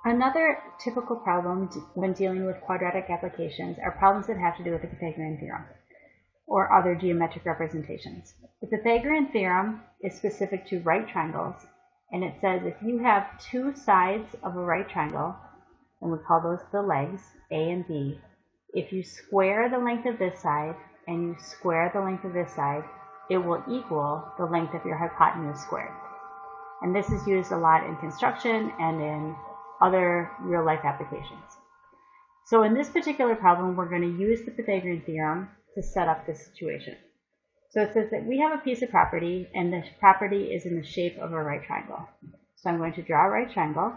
Another typical problem when dealing with quadratic applications are problems that have to do with the Pythagorean theorem or other geometric representations. The Pythagorean theorem is specific to right triangles, and it says if you have two sides of a right triangle, and we call those the legs, A and B, if you square the length of this side and you square the length of this side, it will equal the length of your hypotenuse squared. And this is used a lot in construction and in other real-life applications. So in this particular problem, we're going to use the Pythagorean theorem to set up this situation. So it says that we have a piece of property, and the property is in the shape of a right triangle. So I'm going to draw a right triangle.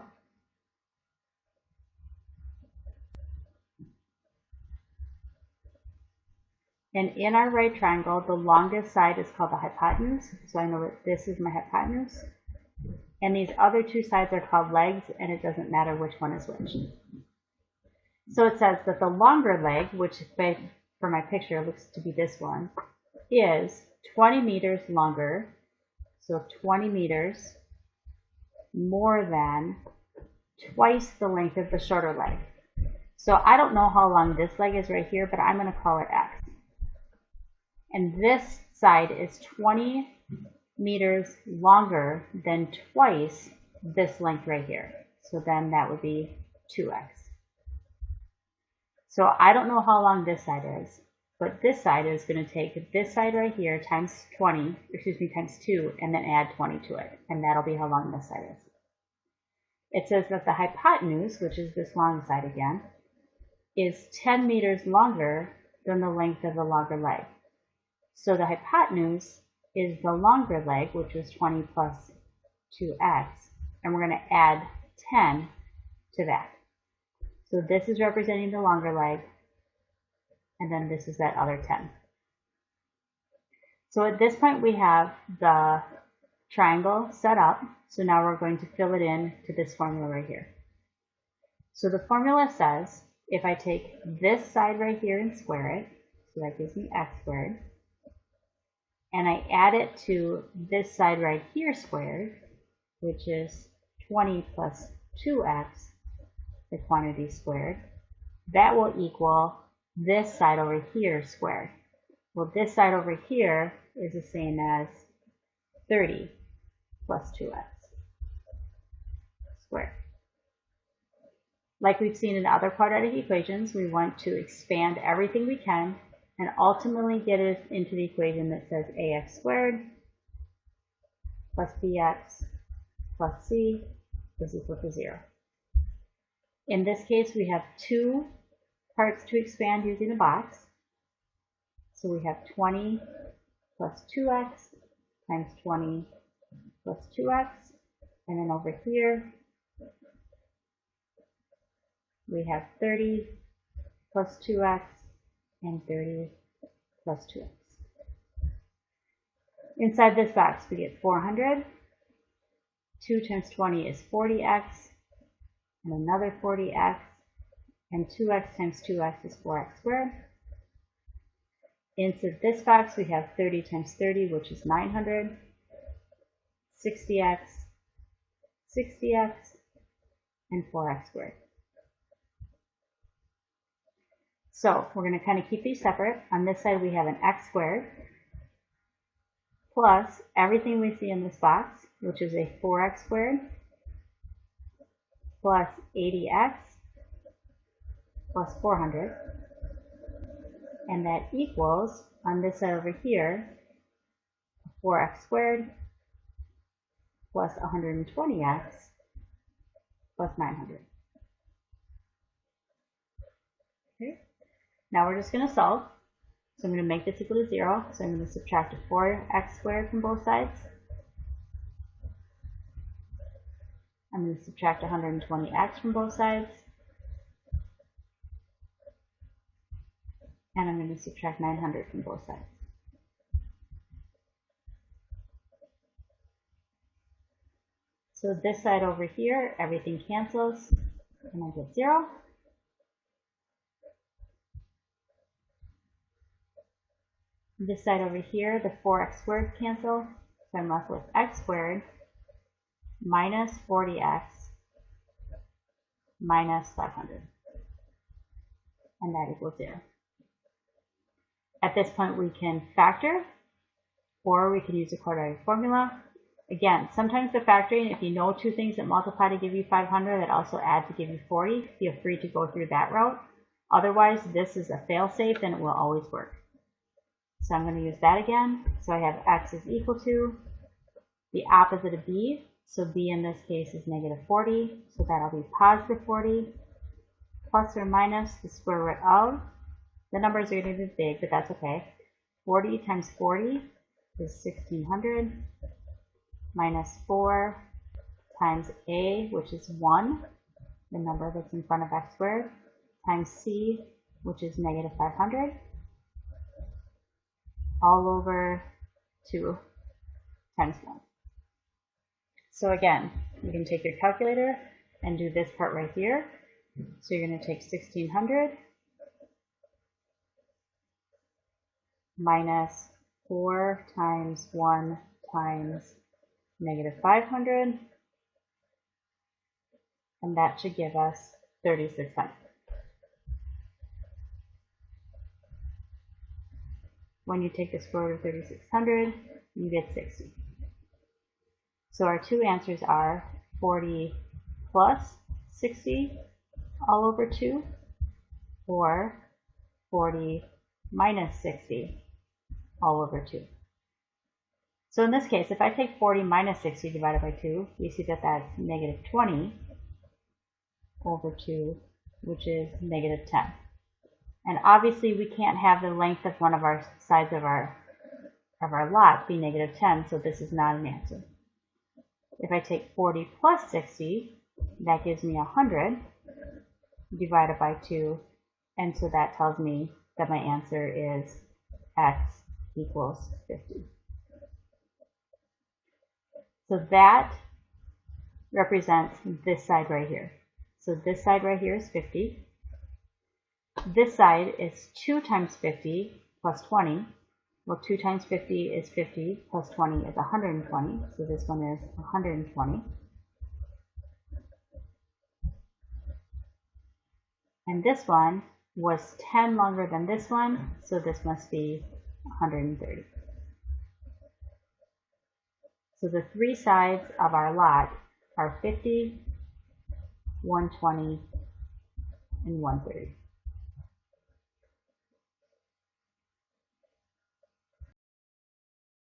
And in our right triangle, the longest side is called the hypotenuse. So I know that this is my hypotenuse. And these other two sides are called legs, and it doesn't matter which one is which. So it says that the longer leg, which for my picture looks to be this one, is 20 meters longer, so 20 meters more than twice the length of the shorter leg. So I don't know how long this leg is right here, but I'm going to call it X. And this side is 20 meters longer than twice this length right here. So then that would be 2x. So I don't know how long this side is, but this side is going to take this side right here times 20, times 2, and then add 20 to it. And that'll be how long this side is. It says that the hypotenuse, which is this long side again, is 10 meters longer than the length of the longer leg. So the hypotenuse is the longer leg, which is 20 plus 2x, and we're going to add 10 to that. So this is representing the longer leg, and then this is that other 10. So at this point we have the triangle set up, so now we're going to fill it in to this formula right here. So the formula says if I take this side right here and square it, so that gives me x squared, and I add it to this side right here squared, which is 20 plus 2x, the quantity squared, that will equal this side over here squared. Well, this side over here is the same as 30 plus 2x squared. Like we've seen in other quadratic equations, we want to expand everything we can and ultimately get it into the equation that says ax squared plus bx plus c is equal to 0. In this case, we have two parts to expand using a box. So we have 20 plus 2x times 20 plus 2x. And then over here, we have 30 plus 2x and 30 plus 2x. Inside this box, we get 400. 2 times 20 is 40x, and another 40x, and 2x times 2x is 4x squared. Inside this box, we have 30 times 30, which is 900, 60x, 60x, and 4x squared. So we're going to kind of keep these separate. On this side, we have an x squared plus everything we see in this box, which is a 4x squared plus 80x plus 400. And that equals, on this side over here, 4x squared plus 120x plus 900. Okay. Now we're just going to solve. So I'm going to make this equal to 0. So I'm going to subtract 4x squared from both sides. I'm going to subtract 120x from both sides. And I'm going to subtract 900 from both sides. So this side over here, everything cancels, and I get 0. This side over here, the 4x squared cancel, so I'm left with x squared minus 40x minus 500. And that equals 0. At this point, we can factor, or we can use the quadratic formula. Again, sometimes the factoring, if you know two things that multiply to give you 500 that also add to give you 40, feel free to go through that route. Otherwise, this is a fail-safe and it will always work. So I'm going to use that again. So I have x is equal to the opposite of b. So b in this case is negative 40. So that'll be positive 40 plus or minus the square root of. The numbers are going to be big, but that's okay. 40 times 40 is 1600 minus 4 times a, which is 1, the number that's in front of x squared, times c, which is negative 500, all over 2 times 1. So again, you can take your calculator and do this part right here. So you're going to take 1600 minus 4 times 1 times negative 500, and that should give us 3600. When you take the square root of 3600, you get 60. So our two answers are 40 plus 60 all over 2, or 40 minus 60 all over 2. So in this case, if I take 40 minus 60 divided by 2, we see that that's negative 20 over 2, which is negative 10. And obviously we can't have the length of one of our sides of our lot be negative 10, so this is not an answer. If I take 40 plus 60, that gives me 100 divided by 2, and so that tells me that my answer is x equals 50. So that represents this side right here. So this side right here is 50. This side is 2 times 50 plus 20. Well, 2 times 50 is 50 plus 20 is 120. So this one is 120. And this one was 10 longer than this one, so this must be 130. So the three sides of our lot are 50, 120, and 130.